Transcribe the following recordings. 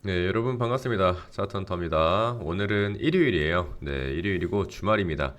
네, 여러분 반갑습니다. 차트헌터입니다. 오늘은 일요일이에요. 네, 일요일이고 주말입니다.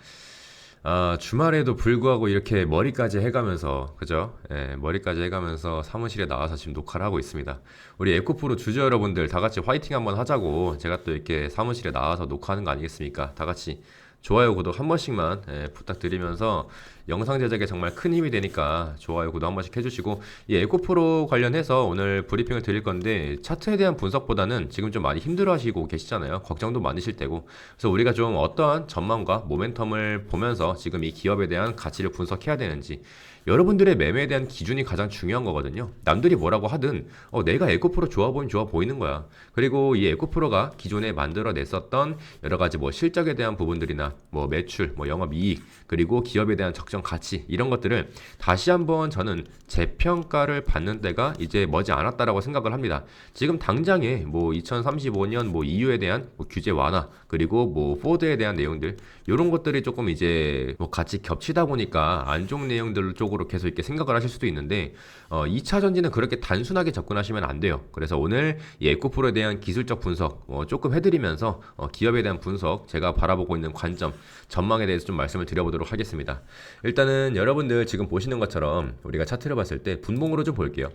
주말에도 불구하고 이렇게 머리까지 해가면서, 그죠? 예, 머리까지 해가면서 사무실에 나와서 지금 녹화를 하고 있습니다. 우리 에코프로 주주 여러분들 다 같이 화이팅 한번 하자고 제가 또 이렇게 사무실에 나와서 녹화하는 거 아니겠습니까? 다 같이 좋아요, 구독 한 번씩만 부탁드리면서 영상 제작에 정말 큰 힘이 되니까 좋아요, 구독 한 번씩 해주시고 이 에코프로 관련해서 오늘 브리핑을 드릴 건데 차트에 대한 분석보다는 지금 좀 많이 힘들어하시고 계시잖아요. 걱정도 많으실 테고 그래서 우리가 좀 어떠한 전망과 모멘텀을 보면서 지금 이 기업에 대한 가치를 분석해야 되는지 여러분들의 매매에 대한 기준이 가장 중요한 거거든요. 남들이 뭐라고 하든 내가 에코프로 좋아 보이면 좋아 보이는 거야. 그리고 이 에코프로가 기존에 만들어냈었던 여러 가지 뭐 실적에 대한 부분들이나 뭐 매출, 뭐 영업이익, 그리고 기업에 대한 적정 가치 이런 것들을 다시 한번 저는 재평가를 받는 때가 이제 머지 않았다라고 생각을 합니다. 지금 당장에 뭐 2035년 뭐 EU에 대한 뭐 규제 완화 그리고 뭐 포드에 대한 내용들 이런 것들이 조금 이제 뭐 같이 겹치다 보니까 안 좋은 내용들 쪽으로 계속 이렇게 생각을 하실 수도 있는데 2차 전지는 그렇게 단순하게 접근하시면 안 돼요. 그래서 오늘 이 에코프로에 대한 기술적 분석 조금 해드리면서 기업에 대한 분석 제가 바라보고 있는 관점 전망에 대해서 좀 말씀을 드려보도록 하겠습니다. 일단은 여러분들 지금 보시는 것처럼 우리가 차트를 봤을 때 분봉으로 좀 볼게요.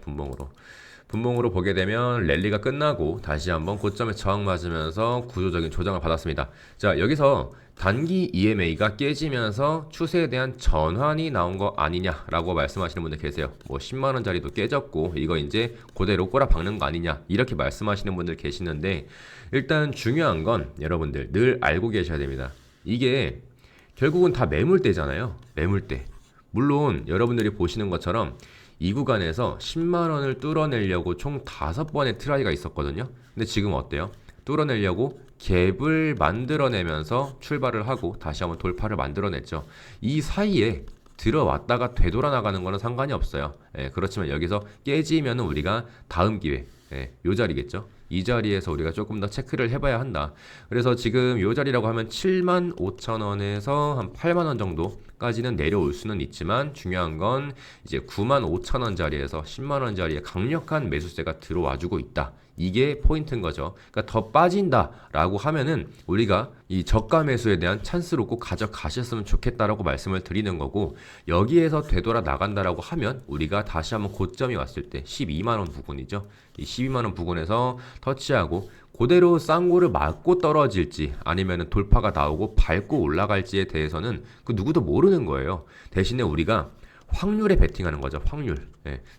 분봉으로 보게 되면 랠리가 끝나고 다시 한번 고점에 저항 맞으면서 구조적인 조정을 받았습니다. 자, 여기서 단기 EMA가 깨지면서 추세에 대한 전환이 나온 거 아니냐라고 말씀하시는 분들 계세요. 뭐 10만 원짜리도 깨졌고 이거 이제 그대로 꼬라박는 거 아니냐 이렇게 말씀하시는 분들 계시는데 일단 중요한 건 여러분들 늘 알고 계셔야 됩니다. 이게 결국은 다 매물대잖아요. 매물대. 물론 여러분들이 보시는 것처럼 이 구간에서 10만 원을 뚫어내려고 총 5번의 트라이가 있었거든요. 근데 지금 어때요? 뚫어내려고 갭을 만들어내면서 출발을 하고 다시 한번 돌파를 만들어냈죠. 이 사이에 들어왔다가 되돌아 나가는 거는 상관이 없어요. 그렇지만 여기서 깨지면 우리가 다음 기회, 요 자리겠죠. 이 자리에서 우리가 조금 더 체크를 해봐야 한다. 그래서 지금 요 자리라고 하면 7만 5천 원에서 한 8만 원 정도까지는 내려올 수는 있지만 중요한 건 이제 9만 5천 원 자리에서 10만 원 자리에 강력한 매수세가 들어와주고 있다. 이게 포인트인 거죠. 그러니까 더 빠진다라고 하면은 우리가 이 저가 매수에 대한 찬스로 꼭 가져가셨으면 좋겠다라고 말씀을 드리는 거고 여기에서 되돌아 나간다라고 하면 우리가 다시 한번 고점이 왔을 때 12만 원 부근이죠. 이 12만 원 부근에서 터치하고 그대로 쌍고를 맞고 떨어질지 아니면 돌파가 나오고 밟고 올라갈지에 대해서는 그 누구도 모르는 거예요. 대신에 우리가 확률에 베팅하는 거죠. 확률.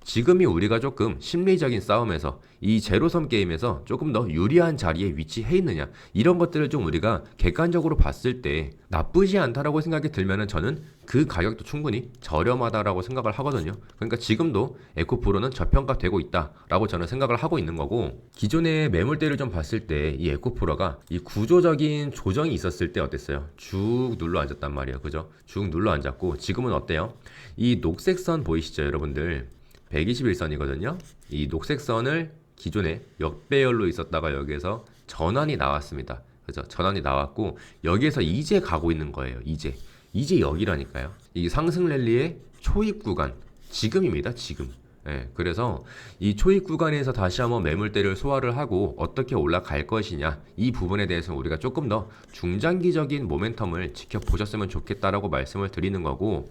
지금이 우리가 조금 심리적인 싸움에서 이 제로섬 게임에서 조금 더 유리한 자리에 위치해 있느냐 이런 것들을 좀 우리가 객관적으로 봤을 때 나쁘지 않다라고 생각이 들면은 저는 그 가격도 충분히 저렴하다라고 생각을 하거든요. 그러니까 지금도 에코프로는 저평가되고 있다라고 저는 생각을 하고 있는 거고 기존의 매물대를 좀 봤을 때 이 에코프로가 이 구조적인 조정이 있었을 때 어땠어요? 쭉 눌러 앉았단 말이에요. 그죠? 쭉 눌러 앉았고 지금은 어때요? 이 녹색 선 보이시죠, 여러분들? 121선이거든요. 이 녹색 선을 기존에 역배열로 있었다가 여기에서 전환이 나왔습니다. 그죠? 전환이 나왔고 여기에서 이제 가고 있는 거예요. 이제 여기라니까요. 이 상승 랠리의 초입 구간 지금입니다. 지금. 그래서 이 초입 구간에서 다시 한번 매물대를 소화를 하고 어떻게 올라갈 것이냐 이 부분에 대해서 우리가 조금 더 중장기적인 모멘텀을 지켜보셨으면 좋겠다라고 말씀을 드리는 거고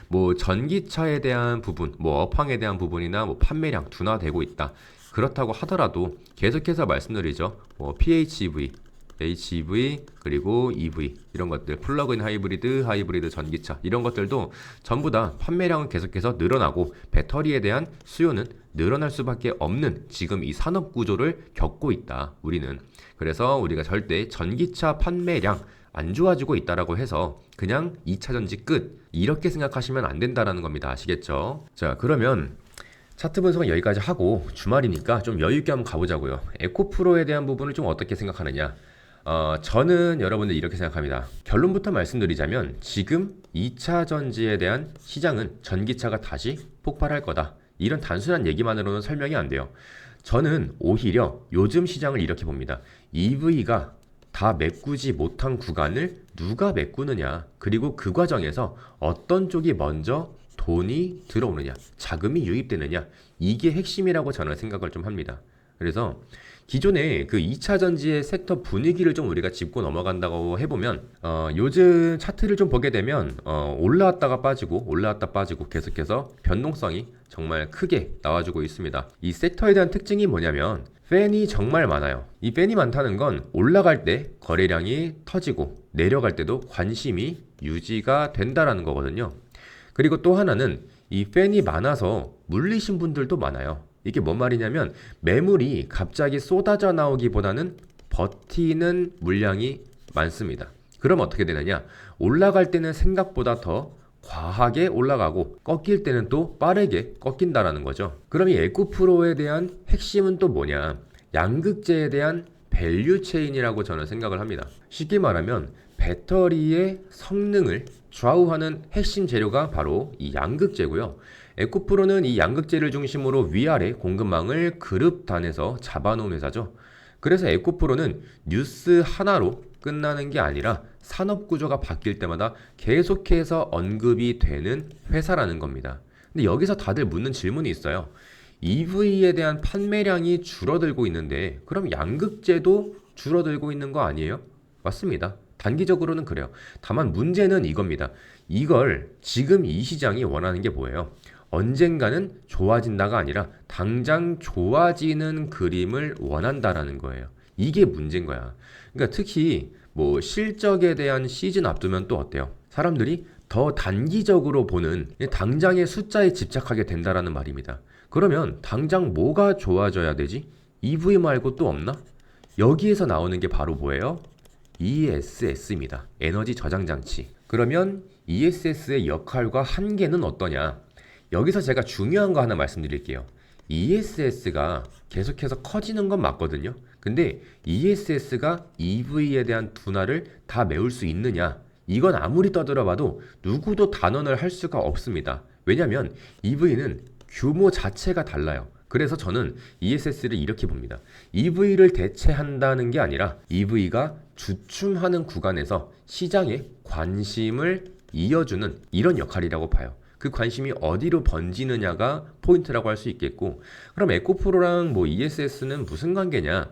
뭐 전기차에 대한 부분, 뭐 업황에 대한 부분이나 뭐 판매량 둔화되고 있다. 그렇다고 하더라도 계속해서 말씀드리죠. 뭐 PHEV, HEV 그리고 EV 이런 것들 플러그인 하이브리드 전기차 이런 것들도 전부 다 판매량은 계속해서 늘어나고 배터리에 대한 수요는 늘어날 수밖에 없는 지금 이 산업 구조를 겪고 있다 우리는. 그래서 우리가 절대 전기차 판매량 안 좋아지고 있다라고 해서 그냥 2차 전지 끝 이렇게 생각하시면 안 된다라는 겁니다. 아시겠죠? 자, 그러면 차트 분석은 여기까지 하고 주말이니까 좀 여유 있게 한번 가보자고요. 에코프로에 대한 부분을 좀 어떻게 생각하느냐? 저는 여러분들 이렇게 생각합니다. 결론부터 말씀드리자면 지금 2차 전지에 대한 시장은 전기차가 다시 폭발할 거다. 이런 단순한 얘기만으로는 설명이 안 돼요. 저는 오히려 요즘 시장을 이렇게 봅니다. EV가 다 메꾸지 못한 구간을 누가 메꾸느냐, 그리고 그 과정에서 어떤 쪽이 먼저 돈이 들어오느냐, 자금이 유입되느냐, 이게 핵심이라고 저는 생각을 좀 합니다. 그래서 기존에 그 2차 전지의 섹터 분위기를 좀 우리가 짚고 넘어간다고 해보면 요즘 차트를 좀 보게 되면 올라왔다가 빠지고 올라왔다 빠지고 계속해서 변동성이 정말 크게 나와주고 있습니다. 이 섹터에 대한 특징이 뭐냐면 팬이 정말 많아요. 이 팬이 많다는 건 올라갈 때 거래량이 터지고 내려갈 때도 관심이 유지가 된다라는 거거든요. 그리고 또 하나는 이 팬이 많아서 물리신 분들도 많아요. 이게 뭔 말이냐면 매물이 갑자기 쏟아져 나오기보다는 버티는 물량이 많습니다. 그럼 어떻게 되느냐? 올라갈 때는 생각보다 더 과하게 올라가고 꺾일 때는 또 빠르게 꺾인다라는 거죠. 그럼 이 에코프로에 대한 핵심은 또 뭐냐? 양극재에 대한 밸류 체인이라고 저는 생각을 합니다. 쉽게 말하면 배터리의 성능을 좌우하는 핵심 재료가 바로 이 양극재고요. 에코프로는 이 양극재를 중심으로 위아래 공급망을 그룹단에서 잡아놓은 회사죠. 그래서 에코프로는 뉴스 하나로 끝나는 게 아니라 산업 구조가 바뀔 때마다 계속해서 언급이 되는 회사라는 겁니다. 근데 여기서 다들 묻는 질문이 있어요. EV에 대한 판매량이 줄어들고 있는데 그럼 양극재도 줄어들고 있는 거 아니에요? 맞습니다. 단기적으로는 그래요. 다만 문제는 이겁니다. 이걸 지금 이 시장이 원하는 게 뭐예요? 언젠가는 좋아진다가 아니라 당장 좋아지는 그림을 원한다라는 거예요. 이게 문제인 거야. 그러니까 특히 뭐 실적에 대한 시즌 앞두면 또 어때요? 사람들이 더 단기적으로 보는 당장의 숫자에 집착하게 된다라는 말입니다. 그러면 당장 뭐가 좋아져야 되지? EV 말고 또 없나? 여기에서 나오는 게 바로 뭐예요? ESS입니다. 에너지 저장 장치. 그러면 ESS의 역할과 한계는 어떠냐? 여기서 제가 중요한 거 하나 말씀드릴게요. ESS가 계속해서 커지는 건 맞거든요. 근데 ESS가 EV에 대한 둔화를 다 메울 수 있느냐? 이건 아무리 떠들어봐도 누구도 단언을 할 수가 없습니다. 왜냐면 EV는 규모 자체가 달라요. 그래서 저는 ESS를 이렇게 봅니다. EV를 대체한다는 게 아니라 EV가 주춤하는 구간에서 시장의 관심을 이어주는 이런 역할이라고 봐요. 그 관심이 어디로 번지느냐가 포인트라고 할 수 있겠고, 그럼 에코프로랑 뭐 ESS는 무슨 관계냐?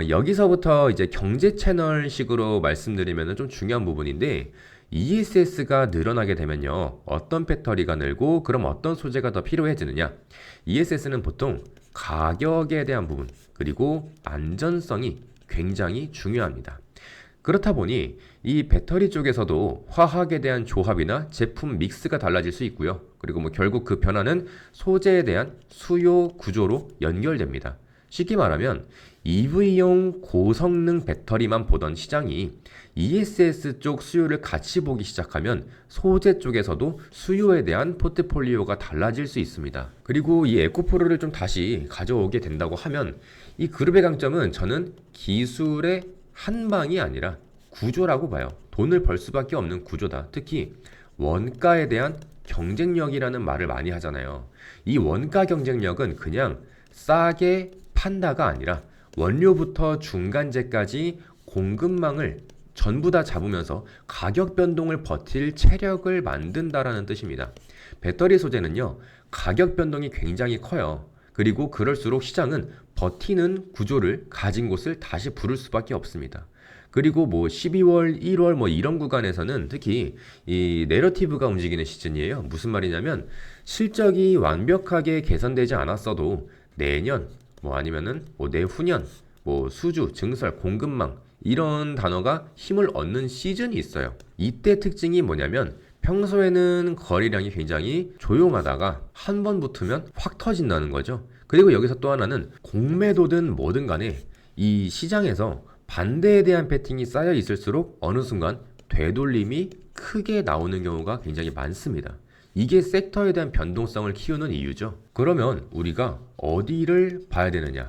여기서부터 이제 경제 채널식으로 말씀드리면 좀 중요한 부분인데, ESS가 늘어나게 되면요, 어떤 배터리가 늘고 그럼 어떤 소재가 더 필요해지느냐? ESS는 보통 가격에 대한 부분 그리고 안전성이 굉장히 중요합니다. 그렇다 보니 이 배터리 쪽에서도 화학에 대한 조합이나 제품 믹스가 달라질 수 있고요. 그리고 뭐 결국 그 변화는 소재에 대한 수요 구조로 연결됩니다. 쉽게 말하면 EV용 고성능 배터리만 보던 시장이 ESS 쪽 수요를 같이 보기 시작하면 소재 쪽에서도 수요에 대한 포트폴리오가 달라질 수 있습니다. 그리고 이 에코프로를 좀 다시 가져오게 된다고 하면 이 그룹의 강점은 저는 기술의 한 방이 아니라 구조라고 봐요. 돈을 벌 수밖에 없는 구조다. 특히 원가에 대한 경쟁력이라는 말을 많이 하잖아요. 이 원가 경쟁력은 그냥 싸게 판다가 아니라 원료부터 중간재까지 공급망을 전부 다 잡으면서 가격 변동을 버틸 체력을 만든다라는 뜻입니다. 배터리 소재는요, 가격 변동이 굉장히 커요. 그리고 그럴수록 시장은 버티는 구조를 가진 곳을 다시 부를 수밖에 없습니다. 그리고 뭐 12월, 1월 뭐 이런 구간에서는 특히 이 내러티브가 움직이는 시즌이에요. 무슨 말이냐면 실적이 완벽하게 개선되지 않았어도 내년 뭐 아니면은 뭐 내후년 뭐 수주, 증설, 공급망 이런 단어가 힘을 얻는 시즌이 있어요. 이때 특징이 뭐냐면 평소에는 거래량이 굉장히 조용하다가 한 번 붙으면 확 터진다는 거죠. 그리고 여기서 또 하나는 공매도든 뭐든 간에 이 시장에서 반대에 대한 배팅이 쌓여 있을수록 어느 순간 되돌림이 크게 나오는 경우가 굉장히 많습니다. 이게 섹터에 대한 변동성을 키우는 이유죠. 그러면 우리가 어디를 봐야 되느냐?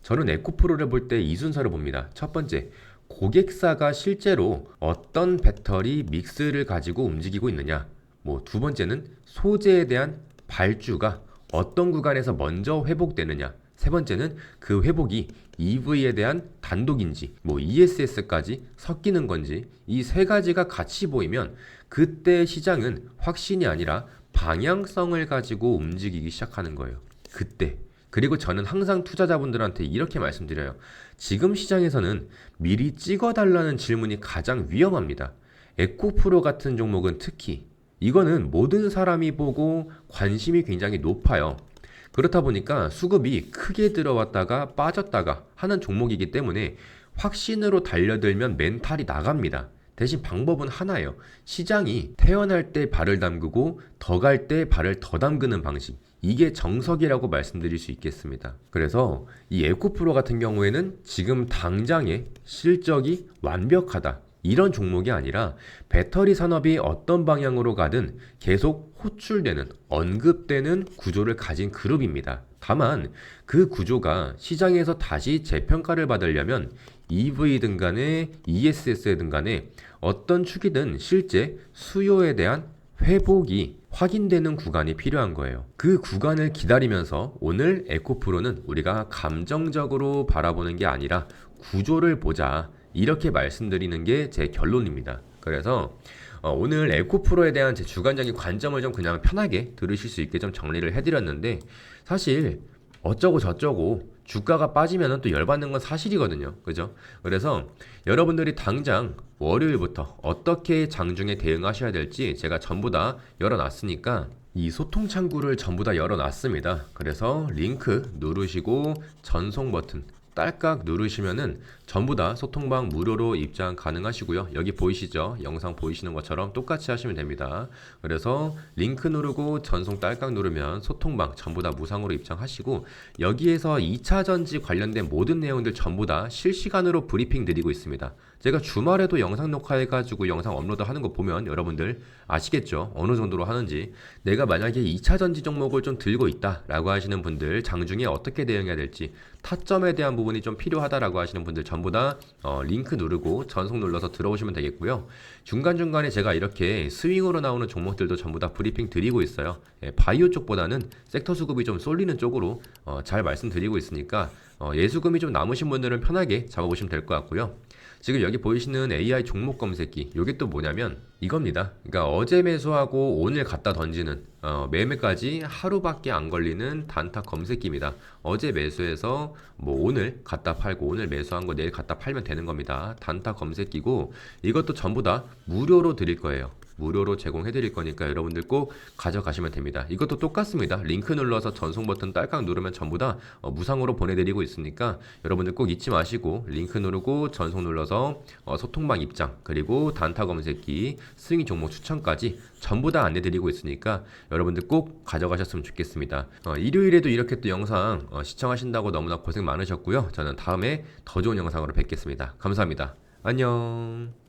저는 에코프로를 볼 때 이 순서를 봅니다. 첫 번째, 고객사가 실제로 어떤 배터리 믹스를 가지고 움직이고 있느냐. 뭐 두 번째는 소재에 대한 발주가 어떤 구간에서 먼저 회복되느냐. 세 번째는 그 회복이 EV에 대한 단독인지, 뭐 ESS까지 섞이는 건지, 이 세 가지가 같이 보이면 그때 시장은 확신이 아니라 방향성을 가지고 움직이기 시작하는 거예요. 그때 그리고 저는 항상 투자자분들한테 이렇게 말씀드려요. 지금 시장에서는 미리 찍어달라는 질문이 가장 위험합니다. 에코프로 같은 종목은 특히 이거는 모든 사람이 보고 관심이 굉장히 높아요. 그렇다 보니까 수급이 크게 들어왔다가 빠졌다가 하는 종목이기 때문에 확신으로 달려들면 멘탈이 나갑니다. 대신 방법은 하나예요. 시장이 태어날 때 발을 담그고 더 갈 때 발을 더 담그는 방식. 이게 정석이라고 말씀드릴 수 있겠습니다. 그래서 이 에코프로 같은 경우에는 지금 당장의 실적이 완벽하다. 이런 종목이 아니라 배터리 산업이 어떤 방향으로 가든 계속 호출되는, 언급되는 구조를 가진 그룹입니다. 다만 그 구조가 시장에서 다시 재평가를 받으려면 EV든 간에 ESS든 간에 어떤 축이든 실제 수요에 대한 회복이 확인되는 구간이 필요한 거예요. 그 구간을 기다리면서 오늘 에코프로는 우리가 감정적으로 바라보는 게 아니라 구조를 보자. 이렇게 말씀드리는 게 제 결론입니다. 그래서 오늘 에코프로에 대한 제 주관적인 관점을 좀 그냥 편하게 들으실 수 있게 좀 정리를 해드렸는데 사실 어쩌고 저쩌고 주가가 빠지면 또 열받는 건 사실이거든요. 그죠? 그래서 여러분들이 당장 월요일부터 어떻게 장중에 대응하셔야 될지 제가 전부 다 열어놨으니까 이 소통 창구를 전부 다 열어놨습니다. 그래서 링크 누르시고 전송 버튼 딸깍 누르시면은 전부 다 소통방 무료로 입장 가능하시고요. 여기 보이시죠? 영상 보이시는 것처럼 똑같이 하시면 됩니다. 그래서 링크 누르고 전송 딸깍 누르면 소통방 전부 다 무상으로 입장하시고 여기에서 2차 전지 관련된 모든 내용들 전부 다 실시간으로 브리핑 드리고 있습니다. 제가 주말에도 영상 녹화해가지고 영상 업로드 하는 거 보면 여러분들 아시겠죠? 어느 정도로 하는지. 내가 만약에 2차 전지 종목을 좀 들고 있다 라고 하시는 분들 장중에 어떻게 대응해야 될지 타점에 대한 부분이 좀 필요하다라고 하시는 분들 전부 다 링크 누르고 전송 눌러서 들어오시면 되겠고요. 중간중간에 제가 이렇게 스윙으로 나오는 종목들도 전부 다 브리핑 드리고 있어요. 바이오 쪽보다는 섹터 수급이 좀 쏠리는 쪽으로 잘 말씀드리고 있으니까 예수금이 좀 남으신 분들은 편하게 잡아보시면 될 것 같고요. 지금 여기 보이시는 AI 종목 검색기 이게 또 뭐냐면 이겁니다. 그러니까 어제 매수하고 오늘 갖다 던지는 매매까지 하루밖에 안 걸리는 단타 검색기입니다. 어제 매수해서 뭐 오늘 갖다 팔고 오늘 매수한 거 내일 갖다 팔면 되는 겁니다. 단타 검색기고 이것도 전부 다 무료로 드릴 거예요. 무료로 제공해 드릴 거니까 여러분들 꼭 가져가시면 됩니다. 이것도 똑같습니다. 링크 눌러서 전송 버튼 딸깍 누르면 전부 다 무상으로 보내드리고 있으니까 여러분들 꼭 잊지 마시고 링크 누르고 전송 눌러서 소통방 입장 그리고 단타 검색기 스윙 종목 추천까지 전부 다 안내드리고 있으니까 여러분들 꼭 가져가셨으면 좋겠습니다. 일요일에도 이렇게 또 영상 시청하신다고 너무나 고생 많으셨고요. 저는 다음에 더 좋은 영상으로 뵙겠습니다. 감사합니다. 안녕.